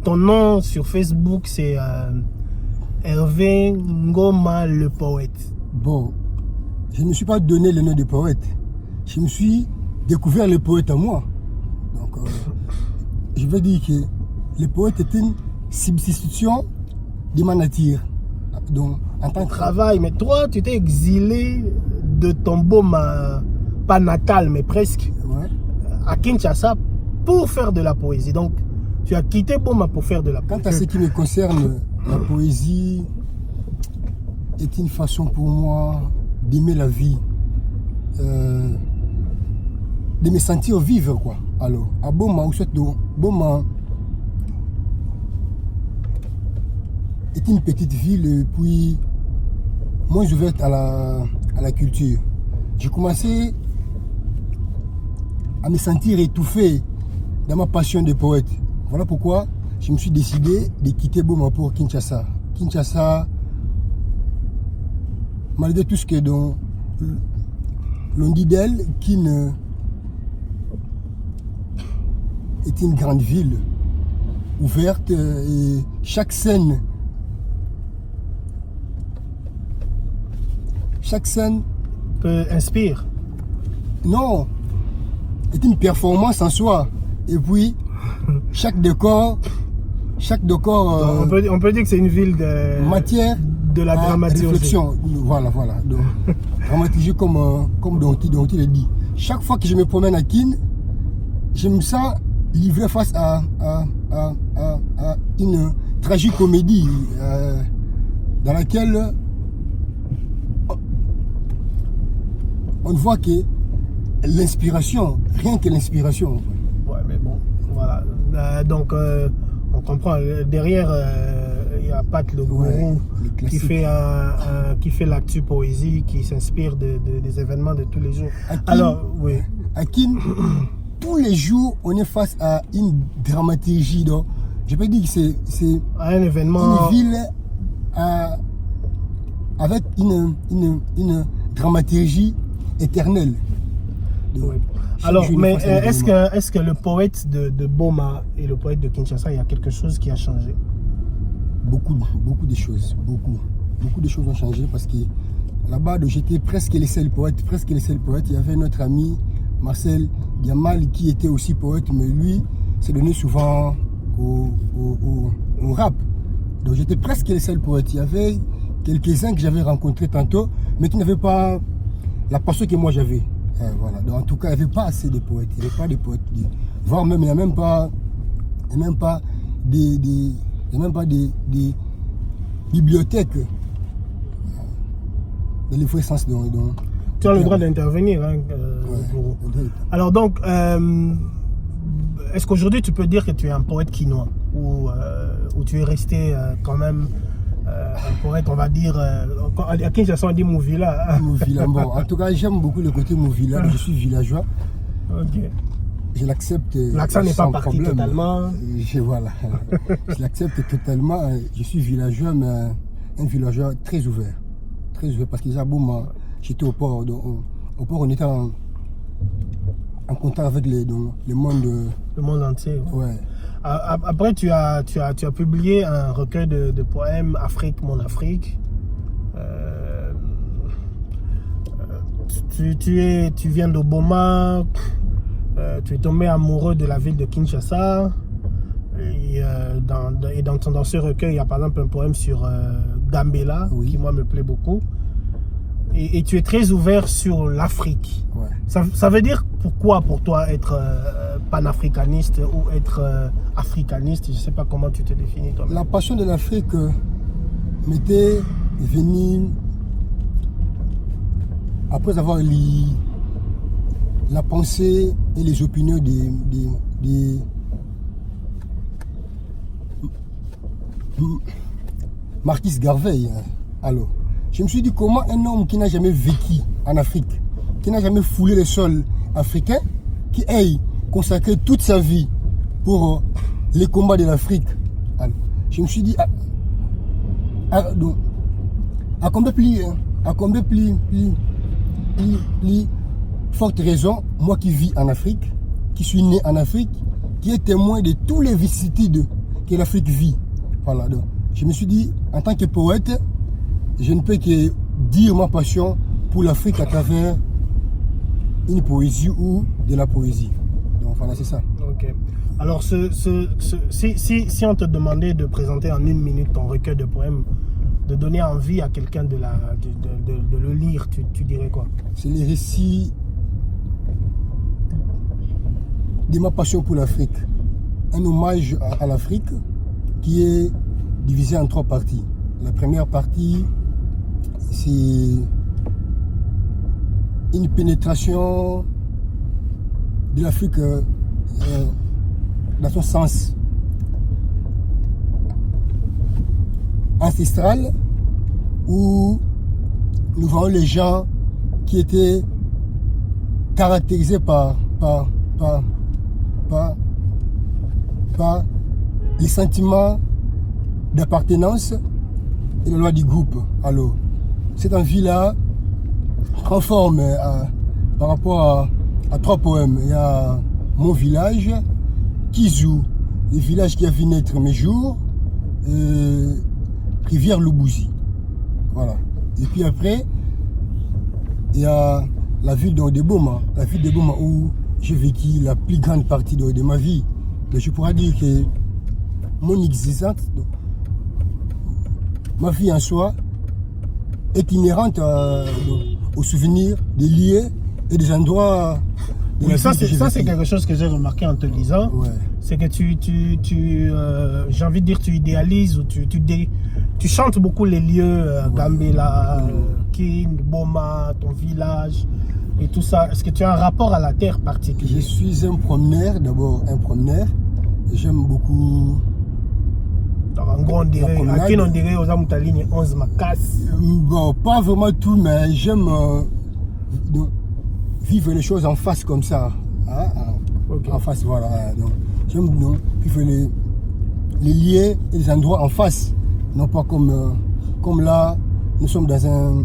Ton nom sur Facebook, c'est Hervé Ngoma le poète. Bon, je ne me suis pas donné le nom de poète. Je me suis découvert le poète en moi. Donc, je veux dire que le poète est une substitution de ma nature. Donc, en tant que Travail, mais toi, tu t'es exilé de ton Boma, pas natal, mais presque, ouais. à Kinshasa pour faire de la poésie. Donc, tu as quitté Boma pour faire de la poésie. Quant à ce qui me concerne, la poésie est une façon pour moi d'aimer la vie, de me sentir vivre, quoi. Alors, à Boma, ou soit Boma est une petite ville et puis moins ouverte à la culture. J'ai commencé à me sentir étouffé dans ma passion de poète. Voilà pourquoi je me suis décidé de quitter Boma pour Kinshasa. Kinshasa, malgré tout ce que l'on dit d'elle, Kin est une grande ville ouverte et chaque scène Inspire. non, est une performance en soi. Et puis, chaque décor on peut dire que c'est une ville de matière de la dramaturgie. Réflexion. Voilà. Donc, dramaturgie comme dont il est dit. Chaque fois que je me promène à Kin, je me sens livré face à une tragicomédie dans laquelle on voit que l'inspiration, rien que l'inspiration. Ouais, mais bon, voilà. Donc, on comprend. Derrière, il y a Pat le gourou qui fait l'actu poésie, qui s'inspire des événements de tous les jours. Alors, oui. À Kin, tous les jours, on est face à une dramaturgie. Donc, je peux dire que c'est un événement. Une ville avec une dramaturgie éternelle. Oui. Alors, mais est-ce que le poète de Boma et le poète de Kinshasa, il y a quelque chose qui a changé? Beaucoup de choses. Beaucoup de choses ont changé parce que là-bas, j'étais presque le seul poète. Il y avait notre ami Marcel Diamal qui était aussi poète, mais lui s'est donné souvent au rap. Donc j'étais presque le seul poète. Il y avait quelques-uns que j'avais rencontrés tantôt, mais qui n'avaient pas la passion que moi j'avais. Voilà. Donc, en tout cas, il n'y avait pas assez de poètes. Il n'y avait pas de poètes. Voire même, il n'y a même pas des bibliothèques dans les vrais sens. Tu as le droit d'intervenir. Hein, ouais. Alors donc, est-ce qu'aujourd'hui tu peux dire que tu es un poète quinois ou tu es resté quand même un poète, on va dire, à Kinshasa on dit Mouvila. Mouvila, bon. En tout cas, j'aime beaucoup le côté Mouvila. Je suis villageois. Ok. Je l'accepte. L'accent n'est pas parti problème. totalement. Voilà. Je l'accepte totalement. Je suis villageois, mais un villageois très ouvert. Très ouvert. Parce que déjà, j'étais au port. Donc, au port, on était en contact avec le monde. Le monde entier. Ouais. Après, tu as publié un recueil de poèmes, Afrique, mon Afrique. Tu viens de Boma. Tu es tombé amoureux de la ville de Kinshasa. Et dans ce recueil, il y a par exemple un poème sur Gambela, oui, qui moi me plaît beaucoup. Et tu es très ouvert sur l'Afrique. Ouais. Ça veut dire pourquoi pour toi être panafricaniste ou être africaniste? Je ne sais pas comment tu te définis toi-même. La passion de l'Afrique m'était venue après avoir lu la pensée et les opinions des Marquis Garvey. Alors, je me suis dit comment un homme qui n'a jamais vécu en Afrique, qui n'a jamais foulé le sol africain, qui ait consacré toute sa vie pour les combats de l'Afrique. Je me suis dit, à combien plus forte raison, moi qui vis en Afrique, qui suis né en Afrique, qui est témoin de tous les vicissitudes que l'Afrique vit. Voilà, donc je me suis dit, en tant que poète, je ne peux que dire ma passion pour l'Afrique à travers une poésie ou de la poésie. Donc voilà, c'est ça. Ok. Alors, si on te demandait de présenter en 1 minute ton recueil de poèmes, de donner envie à quelqu'un de le lire, tu dirais quoi? C'est les récits de ma passion pour l'Afrique. Un hommage à l'Afrique qui est divisé en 3 parties. La première partie, c'est une pénétration de l'Afrique dans son sens ancestral, où nous voyons les gens qui étaient caractérisés par les sentiments d'appartenance et la loi du groupe. Alors, cette envie-là prend forme par rapport à 3 poèmes. Il y a Mon village, Kizou, le village qui a vu naître mes jours, Rivière Loubouzi. Voilà. Et puis après, il y a la ville d'Odeboma, où j'ai vécu la plus grande partie de ma vie. Donc je pourrais dire que mon existence, ma vie en soi, est inhérente aux souvenirs, des lieux et des endroits. Oui, ça c'est quelque chose que j'ai remarqué en te lisant. Ouais. C'est que j'ai envie de dire, tu idéalises ou tu chantes beaucoup les lieux, Gambela, Kin, Boma, ton village et tout ça. Est-ce que tu as un rapport à la terre particulier? Je suis un promeneur, d'abord un promeneur. J'aime beaucoup. En gros, on dirait, à qui on dirait aux Amoutaligne 11 Macasse? Bon, pas vraiment tout, mais j'aime vivre les choses en face comme ça. Hein? Okay. En face, voilà. Donc, j'aime vivre les lieux et les endroits en face. Non pas comme là, nous sommes dans un.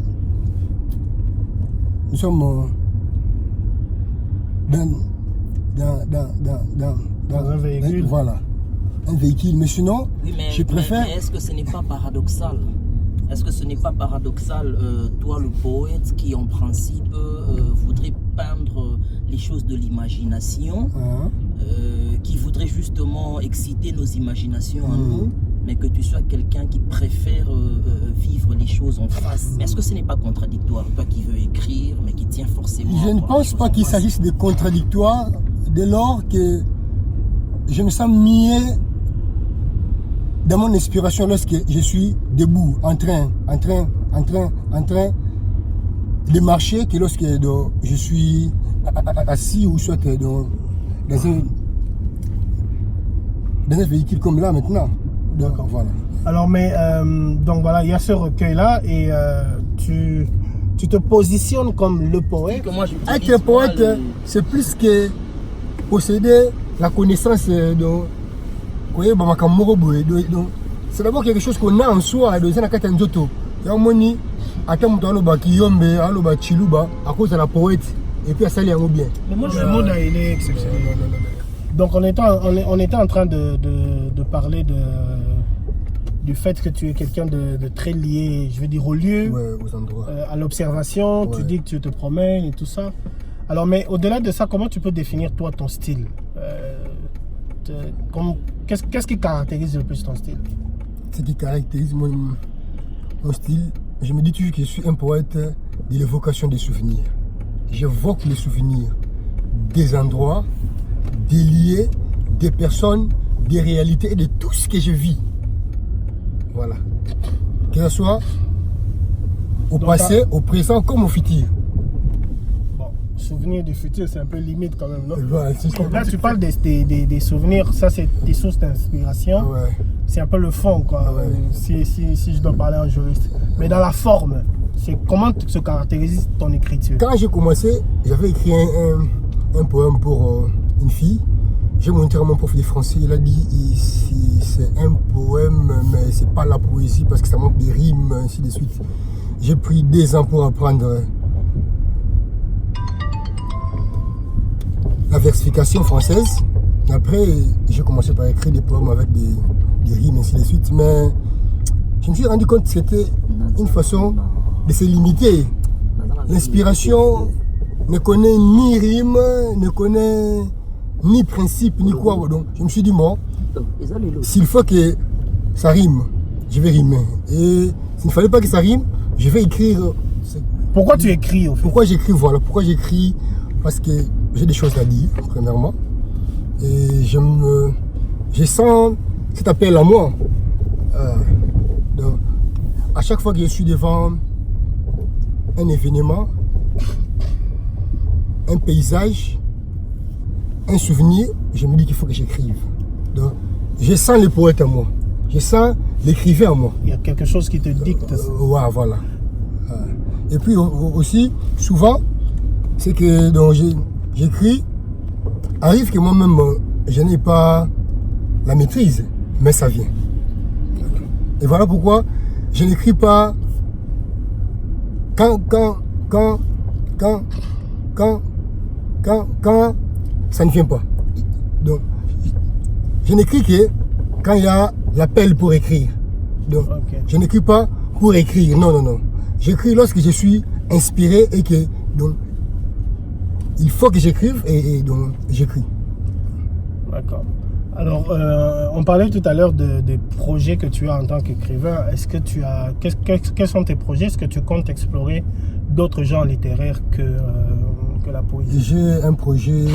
Nous sommes dans un véhicule. Voilà. Un véhicule. Mais sinon, oui, je préfère. Mais est-ce que ce n'est pas paradoxal? Est-ce que ce n'est pas paradoxal, toi le poète qui en principe voudrait peindre les choses de l'imagination, qui voudrait justement exciter nos imaginations en nous, mais que tu sois quelqu'un qui préfère vivre les choses en face? Est-ce que ce n'est pas contradictoire, toi qui veux écrire, mais qui tient forcément... Je ne pense pas qu'il s'agisse de contradictoire, dès lors que je me sens mieux dans mon inspiration lorsque je suis debout, en train de marcher, que lorsque je suis assis ou soit dans un véhicule comme là maintenant. D'accord. Voilà. Alors, mais donc voilà, il y a ce recueil-là et tu te positionnes comme le poète. Être poète, c'est plus que posséder la connaissance de. C'est d'abord quelque chose qu'on a en soi. Il y a à cause de la poète et puis à ça, il bien. Le monde il est exceptionnel. Donc on était en train de parler du fait que tu es quelqu'un de très lié, je veux dire, au lieu, aux endroits, à l'observation. Tu dis que tu te promènes et tout ça. Alors, mais au-delà de ça, comment tu peux définir toi ton style? Qu'est-ce qui caractérise le plus ton style? Ce qui caractérise mon style, je me dis toujours que je suis un poète de l'évocation des souvenirs. J'évoque les souvenirs des endroits, des lieux, des personnes, des réalités et de tout ce que je vis. Voilà. Que ce soit au passé, au présent comme au futur. Souvenirs du futur, c'est un peu limite quand même, non? Ouais, là, tu parles des souvenirs, ça c'est des sources d'inspiration. Ouais. C'est un peu le fond, quoi. Ouais. Si je dois parler en juriste. Mais dans la forme, Comment se caractérise ton écriture? Quand j'ai commencé, j'avais écrit un poème pour une fille. J'ai montré à mon prof de français, il a dit c'est un poème, mais c'est pas la poésie parce que ça manque des rimes, ainsi de suite. J'ai pris 2 ans pour apprendre la versification française. Après, j'ai commencé par écrire des poèmes avec des rimes, ainsi de suite. Mais je me suis rendu compte que c'était une façon de se limiter. L'inspiration ne connaît ni rime, ne connaît ni principe, ni quoi. Donc, je me suis dit, moi, s'il faut que ça rime, je vais rimer. Et s'il ne fallait pas que ça rime, je vais écrire. Pourquoi tu écris au fait? Pourquoi j'écris? Voilà, pourquoi j'écris? Parce que j'ai des choses à dire, premièrement. Et je sens cet appel à moi. Donc, à chaque fois que je suis devant un événement, un paysage, un souvenir, je me dis qu'il faut que j'écrive. Donc, je sens le poète en moi. Je sens l'écrivain en moi. Il y a quelque chose qui te dicte. Ouais, voilà. Et puis aussi, souvent, c'est que j'écris, arrive que moi-même, je n'ai pas la maîtrise, mais ça vient. Et voilà pourquoi je n'écris pas quand ça ne vient pas. Donc, je n'écris que quand il y a l'appel pour écrire. Donc, je n'écris pas pour écrire. Non, non, non. J'écris lorsque je suis inspiré et que donc, il faut que j'écrive et donc j'écris. D'accord. Alors, on parlait tout à l'heure des projets que tu as en tant qu'écrivain. Est-ce que tu as... Quels sont tes projets? Est-ce que tu comptes explorer d'autres genres littéraires que la poésie? J'ai un projet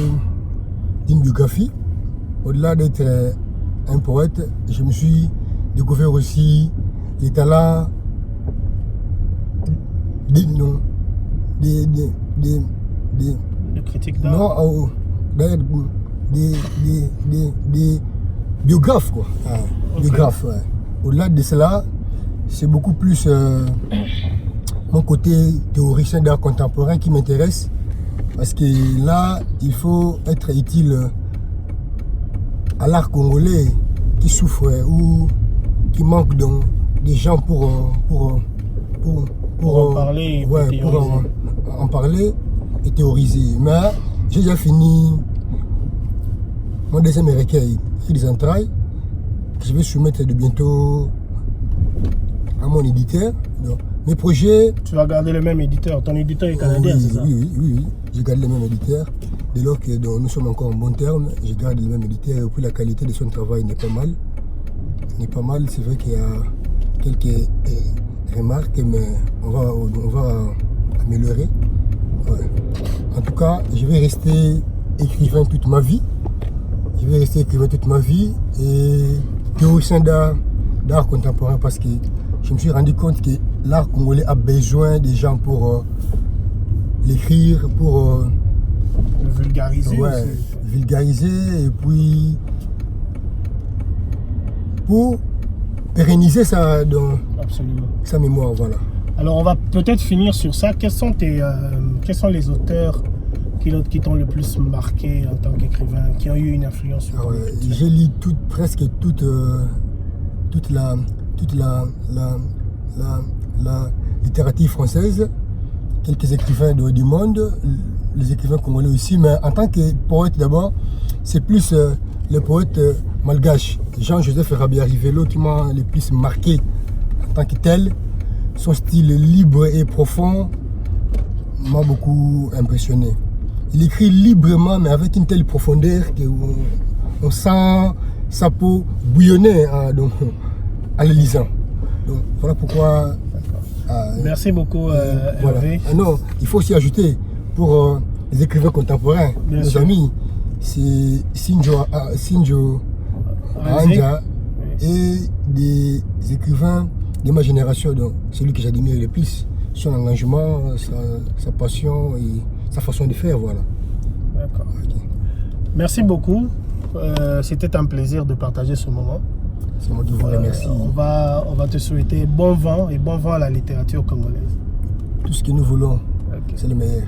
d'une biographie. Au-delà d'être un poète, je me suis découvert aussi les talents des critiques d'art? Non, des biographes, quoi. Okay. Biographes, ouais. Au-delà de cela, c'est beaucoup plus mon côté théoricien d'art contemporain qui m'intéresse. Parce que là, il faut être utile à l'art congolais qui souffre ou qui manque des gens pour en parler, ouais, pour en parler et théoriser. Mais j'ai déjà fini mon deuxième recueil, Cris des entrailles, que je vais soumettre de bientôt à mon éditeur. Donc, mes projets... Tu vas garder le même éditeur, ton éditeur est canadien, oui, c'est ça? Oui, je garde le même éditeur. Dès lors que nous sommes encore en bon terme, je garde le même éditeur et puis la qualité de son travail n'est pas mal. N'est pas mal, c'est vrai qu'il y a quelques remarques, mais on va améliorer. Ouais. En tout cas, je vais rester écrivain toute ma vie. Je vais rester écrivain toute ma vie et théoricien d'art contemporain parce que je me suis rendu compte que l'art congolais a besoin des gens pour l'écrire, pour le vulgariser. Ouais, vulgariser et puis pour pérenniser sa mémoire. Voilà. Alors on va peut-être finir sur ça. Quels sont les auteurs qui t'ont le plus marqué en tant qu'écrivain, qui ont eu une influence sur toi? J'ai lu presque toute la littérature française, quelques écrivains du monde, les écrivains congolais aussi, mais en tant que poète d'abord, c'est plus le poète malgache, Jean-Joseph Rabia-Rivelo, qui m'a le plus marqué en tant que tel. Son style libre et profond m'a beaucoup impressionné. Il écrit librement, mais avec une telle profondeur qu'on sent sa peau bouillonner en le lisant. Donc, voilà pourquoi... Merci beaucoup, voilà. Hervé. Non, il faut aussi ajouter pour les écrivains contemporains, bien nos sûr. amis, c'est Sinjo Anja et des écrivains de ma génération, donc celui que j'admire le plus, son engagement, sa passion et sa façon de faire, voilà. D'accord. Okay. Merci beaucoup. C'était un plaisir de partager ce moment. C'est moi qui vous remercie. On va te souhaiter bon vent et bon vent à la littérature congolaise. Tout ce que nous voulons, Ok. c'est le meilleur.